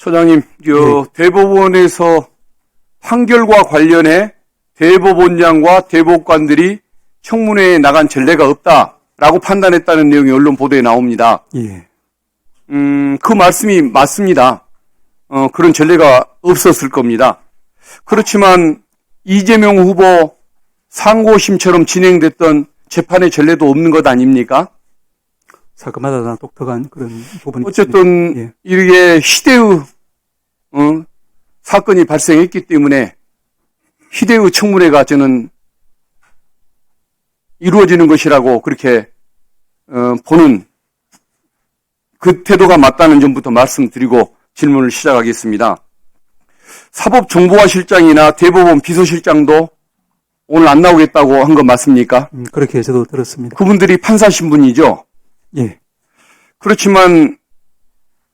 소장님, 대법원에서 판결과 관련해 대법원장과 대법관들이 청문회에 나간 전례가 없다라고 판단했다는 내용이 언론 보도에 나옵니다. 예. 그 말씀이 맞습니다. 그런 전례가 없었을 겁니다. 그렇지만 이재명 후보 상고심처럼 진행됐던 재판의 전례도 없는 것 아닙니까? 사건마다 다 독특한 그런 부분이 어쨌든 예. 이게 희대의 사건이 발생했기 때문에 희대의 청문회가 저는 이루어지는 것이라고 그렇게 보는 그 태도가 맞다는 점부터 말씀드리고 질문을 시작하겠습니다. 사법정보화실장이나 대법원 비서실장도 오늘 안 나오겠다고 한 거 맞습니까? 그렇게 저도 들었습니다. 그분들이 판사 신분이죠. 예. 그렇지만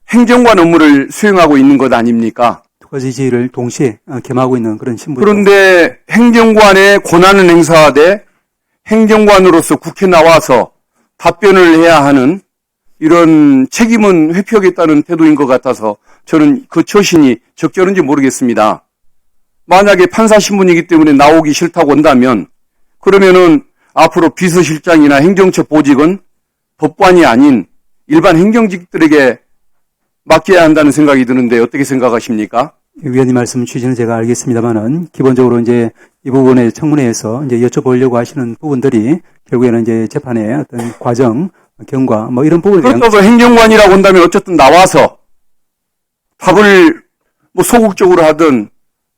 행정관 업무를 수행하고 있는 것 아닙니까? 두 가지 지위를 동시에 겸하고 있는 그런 신분. 그런데 행정관의 권한을 행사하되 행정관으로서 국회 나와서 답변을 해야 하는 이런 책임은 회피하겠다는 태도인 것 같아서 저는 그 처신이 적절한지 모르겠습니다. 만약에 판사 신분이기 때문에 나오기 싫다고 한다면 그러면은 앞으로 비서실장이나 행정처 보직은 법관이 아닌 일반 행정직들에게 맡겨야 한다는 생각이 드는데 어떻게 생각하십니까? 위원님 말씀 취지는 제가 알겠습니다만은 기본적으로 이제 이 부분의 청문회에서 이제 여쭤보려고 하시는 부분들이 결국에는 이제 재판의 어떤 과정, 경과 뭐 이런 부분에 대한 그렇다고 행정관이라고 한다면 어쨌든 나와서 답을 뭐 소극적으로 하든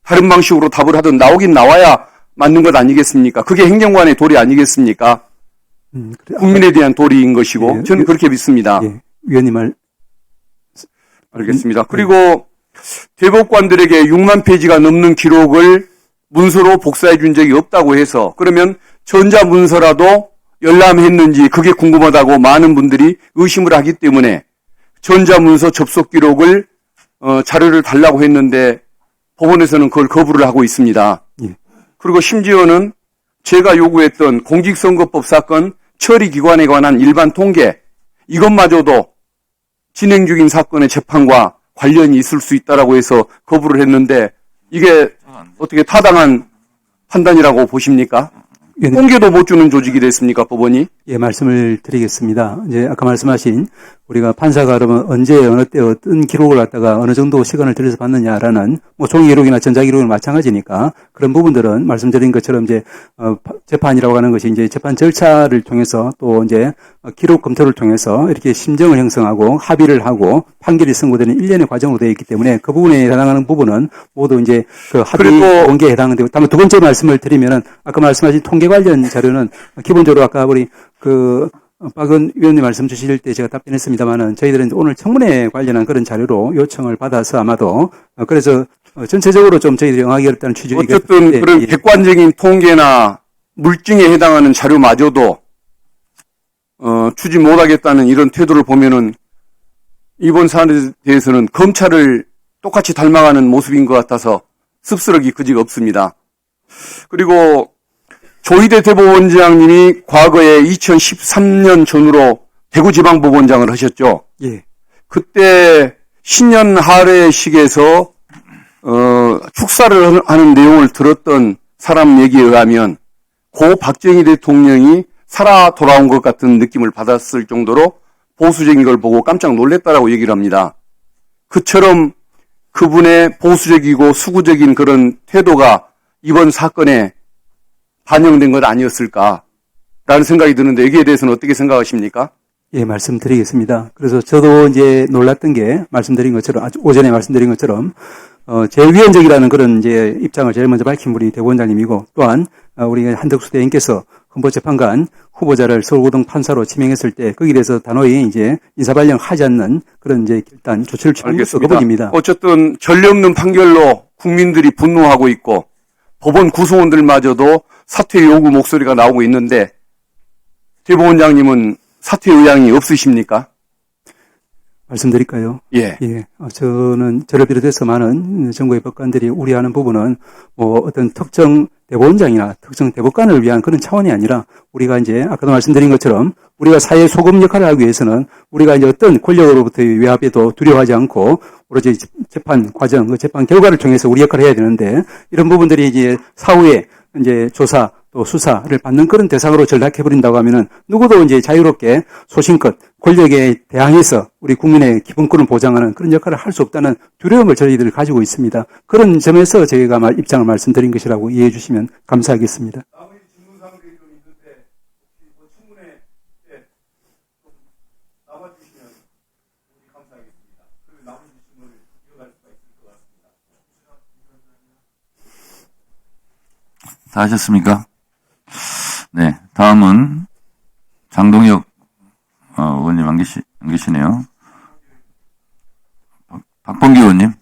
다른 방식으로 답을 하든 나오긴 나와야 맞는 것 아니겠습니까? 그게 행정관의 도리 아니겠습니까? 국민에 대한 도리인 것이고 예, 저는 그렇게 믿습니다. 예, 위원님 말 알겠습니다. 그리고 대법관들에게 6만 페이지가 넘는 기록을 문서로 복사해 준 적이 없다고 해서 그러면 전자문서라도 열람했는지 그게 궁금하다고 많은 분들이 의심을 하기 때문에 전자문서 접속 기록을 자료를 달라고 했는데 법원에서는 그걸 거부를 하고 있습니다. 예. 그리고 심지어는 제가 요구했던 공직선거법 사건 처리기관에 관한 일반 통계 이것마저도 진행 중인 사건의 재판과 관련이 있을 수 있다라고 해서 거부를 했는데 이게 어떻게 타당한 판단이라고 보십니까? 통계도 못 주는 조직이 됐습니까, 법원이? 예, 말씀을 드리겠습니다. 이제 아까 말씀하신 우리가 판사가 그러면 언제 어느 때 어떤 기록을 갖다가 어느 정도 시간을 들여서 받느냐라는 뭐 종이 기록이나 전자 기록은 마찬가지니까 그런 부분들은 말씀드린 것처럼 이제 재판이라고 하는 것이 이제 재판 절차를 통해서 또 이제 기록 검토를 통해서 이렇게 심정을 형성하고 합의를 하고 판결이 선고되는 일련의 과정으로 되어 있기 때문에 그 부분에 해당하는 부분은 모두 이제 그 합의 공개에 해당되고 다만 두 번째 말씀을 드리면은 아까 말씀하신 통계 관련 자료는 기본적으로 아까 우리 박은 위원님 말씀 주실 때 제가 답변했습니다만은 저희들은 오늘 청문회 관련한 그런 자료로 요청을 받아서 아마도 그래서 전체적으로 좀 저희들이 응하기 어렵다는 취지가 어쨌든 그런 예. 객관적인 통계나 물증에 해당하는 자료마저도 주지 못하겠다는 이런 태도를 보면은 이번 사안에 대해서는 검찰을 똑같이 닮아가는 모습인 것 같아서 씁쓸하기 그지가 없습니다. 그리고 조희대 대법원장님이 과거에 2013년 전후로 대구지방법원장을 하셨죠. 예. 그때 신년 할애식에서 축사를 하는 내용을 들었던 사람 얘기에 의하면 고 박정희 대통령이 살아 돌아온 것 같은 느낌을 받았을 정도로 보수적인 걸 보고 깜짝 놀랐다라고 얘기를 합니다. 그처럼 그분의 보수적이고 수구적인 그런 태도가 이번 사건에 반영된 것 아니었을까라는 생각이 드는데 여기에 대해서는 어떻게 생각하십니까? 예, 말씀드리겠습니다. 그래서 저도 이제 놀랐던 게 말씀드린 것처럼 아주 오전에 말씀드린 것처럼 제위원적이라는 그런 이제 입장을 제일 먼저 밝힌 분이 대법원장님이고 또한 우리 한덕수 대행께서 헌법재판관 후보자를 서울고등 판사로 지명했을 때 거기에 대해서 단호히 이제 인사발령 하지 않는 그런 이제 일단 조치를 취한 것도 그분입니다. 어쨌든 전례 없는 판결로 국민들이 분노하고 있고 법원 구성원들마저도 사퇴 요구 목소리가 나오고 있는데 대법원장님은 사퇴 의향이 없으십니까? 말씀드릴까요? 예. 예. 저는 저를 비롯해서 많은 정부의 법관들이 우려하는 부분은 뭐 어떤 특정 대법원장이나 특정 대법관을 위한 그런 차원이 아니라 우리가 이제 아까도 말씀드린 것처럼 우리가 사회 소금 역할을 하기 위해서는 우리가 이제 어떤 권력으로부터의 외압에도 두려워하지 않고 오로지 재판 과정, 그 재판 결과를 통해서 우리 역할을 해야 되는데 이런 부분들이 이제 사후에 이제 조사 또 수사를 받는 그런 대상으로 전락해버린다고 하면은 누구도 이제 자유롭게 소신껏 권력에 대항해서 우리 국민의 기본권을 보장하는 그런 역할을 할 수 없다는 두려움을 저희들 가지고 있습니다. 그런 점에서 저희가 입장을 말씀드린 것이라고 이해해 주시면 감사하겠습니다. 나머지 질문사항들이 좀 있는데 뭐 충분히 좀 남아주시면 감사하겠습니다. 그리고 나머지 질문을 이어갈 수가 있을 것 같습니다. 다 하셨습니까? 네, 다음은 장동혁 의원님 안 계시네요. 박범기 의원님.